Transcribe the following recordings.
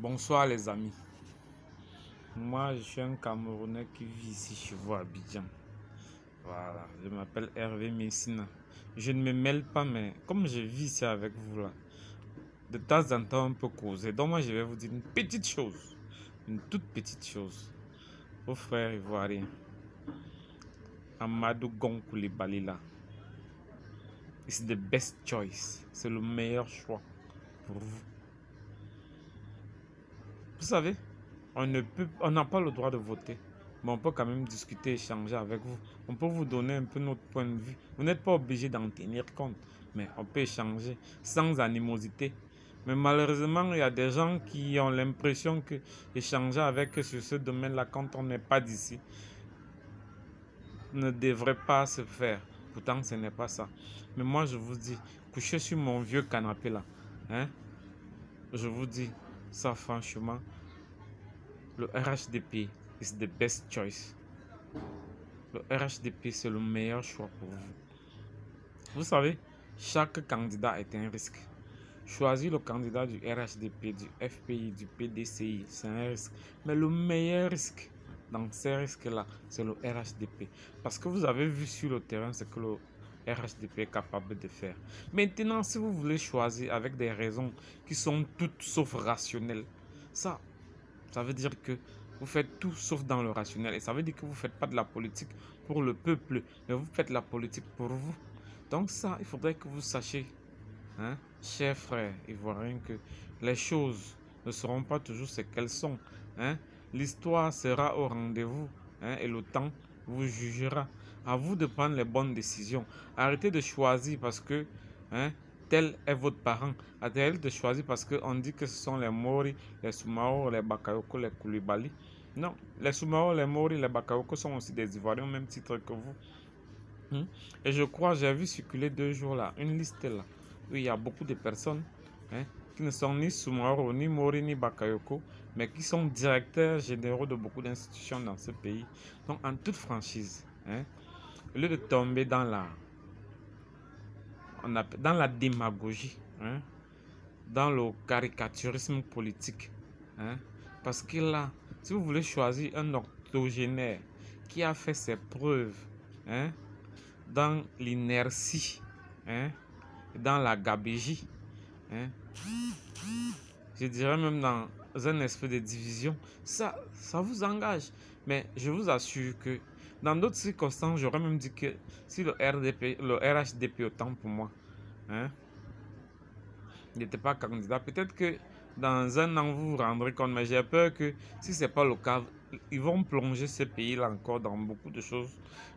Bonsoir les amis. Moi je suis un Camerounais qui vit ici chez vous à Abidjan. Voilà, je m'appelle Hervé Messina. Je ne me mêle pas, mais comme je vis ici avec vous là, de temps en temps on peut causer. Donc moi je vais vous dire une petite chose, une toute petite chose. Vos frères ivoiriens, Amadou Gon Coulibaly là, it's the best choice. C'est le meilleur choix pour vous. Vous savez, on n'a pas le droit de voter, mais on peut quand même discuter, échanger avec vous. On peut vous donner un peu notre point de vue. Vous n'êtes pas obligé d'en tenir compte, mais on peut échanger sans animosité. Mais malheureusement, il y a des gens qui ont l'impression que échanger avec eux sur ce domaine-là, quand on n'est pas d'ici, ne devrait pas se faire. Pourtant, ce n'est pas ça. Mais moi, je vous dis, couchez sur mon vieux canapé là, hein, je vous dis ça franchement. Le RHDP is the best choice. Le RHDP, c'est le meilleur choix pour vous. Vous savez, chaque candidat est un risque. Choisir le candidat du RHDP, du FPI, du PDCI, c'est un risque. Mais le meilleur risque dans ces risques-là, c'est le RHDP. Parce que vous avez vu sur le terrain ce que le RHDP est capable de faire. Maintenant, si vous voulez choisir avec des raisons qui sont toutes sauf rationnelles, ça veut dire que vous faites tout sauf dans le rationnel. Et ça veut dire que vous ne faites pas de la politique pour le peuple, mais vous faites la politique pour vous. Donc ça, il faudrait que vous sachiez, hein, chers frères ivoiriens, que les choses ne seront pas toujours ce qu'elles sont. Hein. L'histoire sera au rendez-vous, hein, et le temps vous jugera. À vous de prendre les bonnes décisions. Arrêtez de choisir parce que, hein, tel est votre parent. Arrêtez de choisir parce qu'on dit que ce sont les Mori, les Soumao, les Bakayoko, les Coulibaly. Non, les Soumao, les Mori, les Bakayoko sont aussi des Ivoiriens au même titre que vous. Et je crois, j'ai vu circuler 2 jours là, une liste là, où il y a beaucoup de personnes, hein, qui ne sont ni Soumao, ni Mori, ni Bakayoko, mais qui sont directeurs généraux de beaucoup d'institutions dans ce pays. Donc en toute franchise, hein, au lieu de tomber dans la démagogie, hein, dans le caricaturisme politique, hein, parce que là, si vous voulez choisir un octogénaire qui a fait ses preuves, hein, dans l'inertie, hein, dans la gabégie, hein, je dirais même dans un esprit de division, ça vous engage. Mais je vous assure que dans d'autres circonstances, j'aurais même dit que si le RHDP autant pour moi, hein, il n'était pas candidat, peut-être que dans un an vous vous rendrez compte, mais j'ai peur que si ce n'est pas le cas, ils vont plonger ce pays-là encore dans beaucoup de choses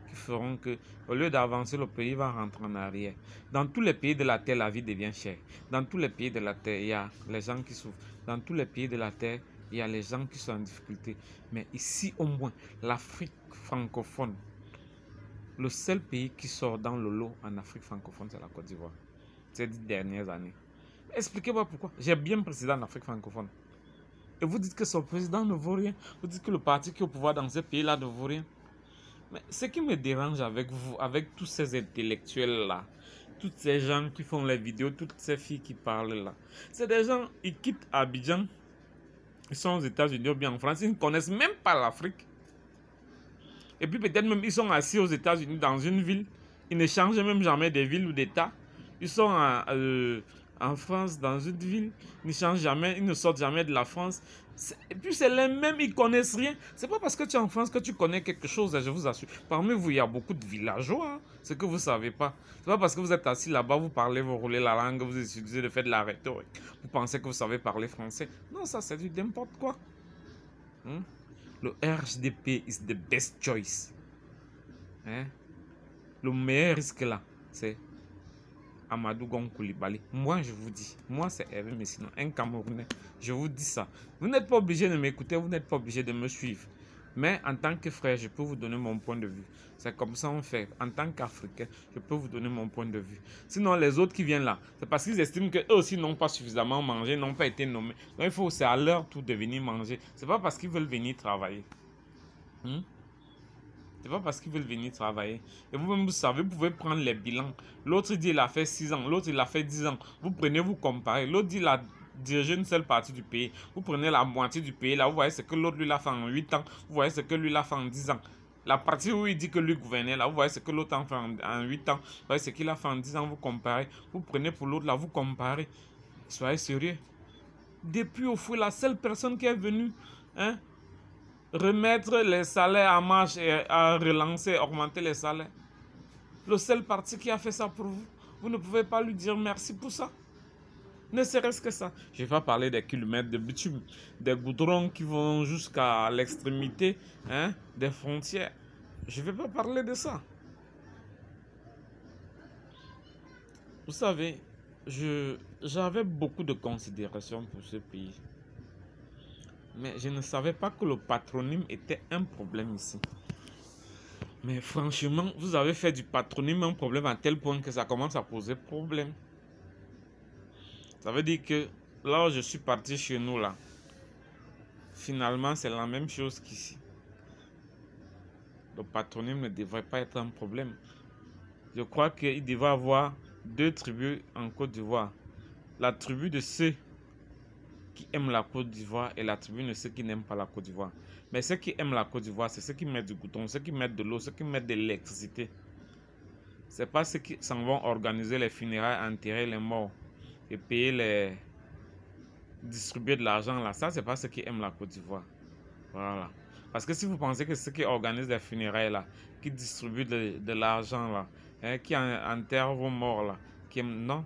qui feront que, au lieu d'avancer, le pays va rentrer en arrière. Dans tous les pays de la terre, la vie devient chère. Dans tous les pays de la terre, il y a les gens qui souffrent. Dans tous les pays de la terre, il y a les gens qui sont en difficulté. Mais ici, au moins, l'Afrique francophone, le seul pays qui sort dans le lot en Afrique francophone, c'est la Côte d'Ivoire. Ces 10 dernières années. Expliquez-moi pourquoi. J'ai bien président en Afrique francophone. Et vous dites que son président ne vaut rien. Vous dites que le parti qui est au pouvoir dans ce pays-là ne vaut rien. Mais ce qui me dérange avec vous, avec tous ces intellectuels-là, toutes ces gens qui font les vidéos, toutes ces filles qui parlent là, c'est des gens, ils quittent Abidjan, ils sont aux États-Unis ou bien en France, ils ne connaissent même pas l'Afrique. Et puis peut-être même ils sont assis aux États-Unis dans une ville, ils ne changent même jamais de ville ou d'État. Ils sont en France, dans une ville, ils ne changent jamais, ils ne sortent jamais de la France. Et puis c'est les mêmes, ils connaissent rien. C'est pas parce que tu es en France que tu connais quelque chose, je vous assure. Parmi vous, il y a beaucoup de villageois, hein, ce que vous savez pas. C'est pas parce que vous êtes assis là-bas, vous parlez, vous roulez la langue, vous utilisez de faire de la rhétorique. Vous pensez que vous savez parler français. Non, ça c'est du n'importe quoi. Le RHDP is the best choice. Hein? Le meilleur risque là, c'est Amadou Gon Coulibaly. Moi, je vous dis, moi, c'est Hervé Messina, un Camerounais. Je vous dis ça. Vous n'êtes pas obligé de m'écouter, vous n'êtes pas obligé de me suivre. Mais en tant que frère, je peux vous donner mon point de vue. C'est comme ça on fait. En tant qu'Africain, je peux vous donner mon point de vue. Sinon, les autres qui viennent là, c'est parce qu'ils estiment qu'eux aussi n'ont pas suffisamment mangé, n'ont pas été nommés. Donc, il faut, c'est à leur tour de venir manger. C'est pas parce qu'ils veulent venir travailler. C'est pas parce qu'ils veulent venir travailler. Et vous-même, vous savez, vous pouvez prendre les bilans. L'autre dit il a fait 6 ans, l'autre il a fait 10 ans. Vous prenez, vous comparez. L'autre dit il a diriger une seule partie du pays. Vous prenez la moitié du pays, là, vous voyez ce que l'autre lui l'a fait en 8 ans, vous voyez ce que lui l'a fait en 10 ans. La partie où il dit que lui gouvernait, là, vous voyez ce que l'autre a fait en 8 ans, vous voyez ce qu'il a fait en 10 ans, vous comparez. Vous prenez pour l'autre, là, vous comparez. Soyez sérieux. Depuis au fond, la seule personne qui est venue remettre les salaires en marche et à relancer, augmenter les salaires. Le seul parti qui a fait ça pour vous, vous ne pouvez pas lui dire merci pour ça. Ne serait-ce que ça. Je ne vais pas parler des kilomètres de bitume, des goudrons qui vont jusqu'à l'extrémité des frontières. Je ne vais pas parler de ça. Vous savez, j'avais beaucoup de considération pour ce pays. Mais je ne savais pas que le patronyme était un problème ici. Mais franchement, vous avez fait du patronyme un problème à tel point que ça commence à poser problème. Ça veut dire que là où je suis parti chez nous, là, finalement, c'est la même chose qu'ici. Le patronyme ne devrait pas être un problème. Je crois qu'il devrait y avoir deux tribus en Côte d'Ivoire. La tribu de ceux qui aiment la Côte d'Ivoire et la tribu de ceux qui n'aiment pas la Côte d'Ivoire. Mais ceux qui aiment la Côte d'Ivoire, c'est ceux qui mettent du goudron, ceux qui mettent de l'eau, ceux qui mettent de l'électricité. Ce n'est pas ceux qui s'en vont organiser les funérailles, enterrer les morts et payer les... distribuer de l'argent là. Ça, c'est pas ceux qui aiment la Côte d'Ivoire. Voilà. Parce que si vous pensez que ceux qui organisent les funérailles là, qui distribuent de l'argent là, qui enterrent vos morts là, qui aiment... Non.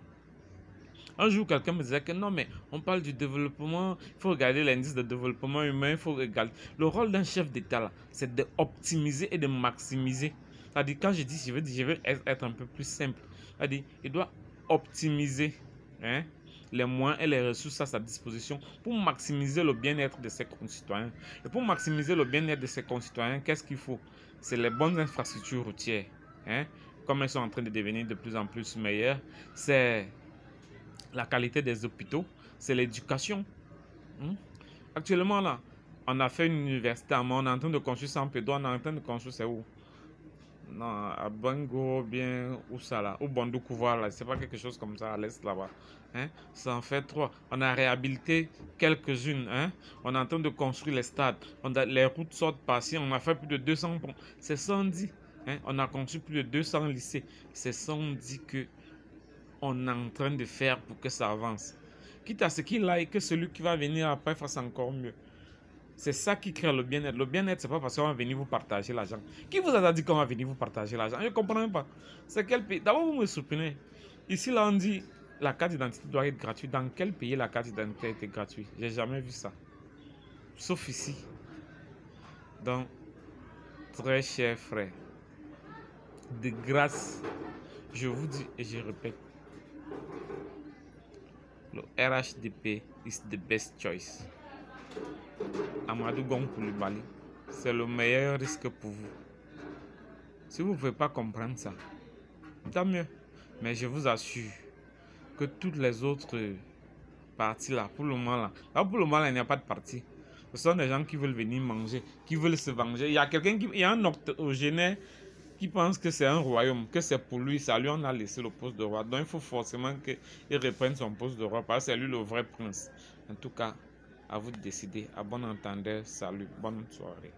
Un jour, quelqu'un me disait que non, mais on parle du développement, il faut regarder l'indice de développement humain, il faut regarder. Le rôle d'un chef d'État, c'est d'optimiser et de maximiser. C'est-à-dire, quand je dis, je veux être un peu plus simple. C'est-à-dire, il doit optimiser les moyens et les ressources à sa disposition pour maximiser le bien-être de ses concitoyens. Et pour maximiser le bien-être de ses concitoyens, qu'est-ce qu'il faut? C'est les bonnes infrastructures routières, comme elles sont en train de devenir de plus en plus meilleures. C'est la qualité des hôpitaux, c'est l'éducation. Actuellement, là, on a fait une université, mais on est en train de construire San Pedro, on est en train de construire, c'est où? Non, à Bango, bien, où ça là? Ou Bandoukou, voilà, c'est pas quelque chose comme ça à l'est là-bas. Ça en fait 3. On a réhabilité quelques-unes. On est en train de construire les stades. Les routes sortent par-ci, on a fait plus de 200 ponts. C'est sans dire. On a construit plus de 200 lycées. C'est sans dire que on est en train de faire pour que ça avance. Quitte à ce qu'il aille, que celui qui va venir après fasse encore mieux. C'est ça qui crée le bien-être. Le bien-être, c'est pas parce qu'on va venir vous partager l'argent. Qui vous a dit qu'on va venir vous partager l'argent? Je ne comprends même pas. C'est quel pays? D'abord, vous me surprenez. Ici, là, on dit la carte d'identité doit être gratuite. Dans quel pays la carte d'identité était gratuite? J'ai jamais vu ça. Sauf ici. Donc, très chers frères, de grâce, je vous dis et je répète, le RHDP is the best choice. Amadou Gon Coulibaly, c'est le meilleur risque pour vous. Si vous ne pouvez pas comprendre ça, tant mieux. Mais je vous assure que toutes les autres parties là, pour le moment là, il n'y a pas de parti. Ce sont des gens qui veulent venir manger, qui veulent se venger. Il y a un octogénaire qui pense que c'est un royaume, que c'est pour lui, ça lui on a laissé le poste de roi. Donc il faut forcément qu'il reprenne son poste de roi, parce que c'est lui le vrai prince. En tout cas, à vous de décider. À bon entendeur, salut, bonne soirée.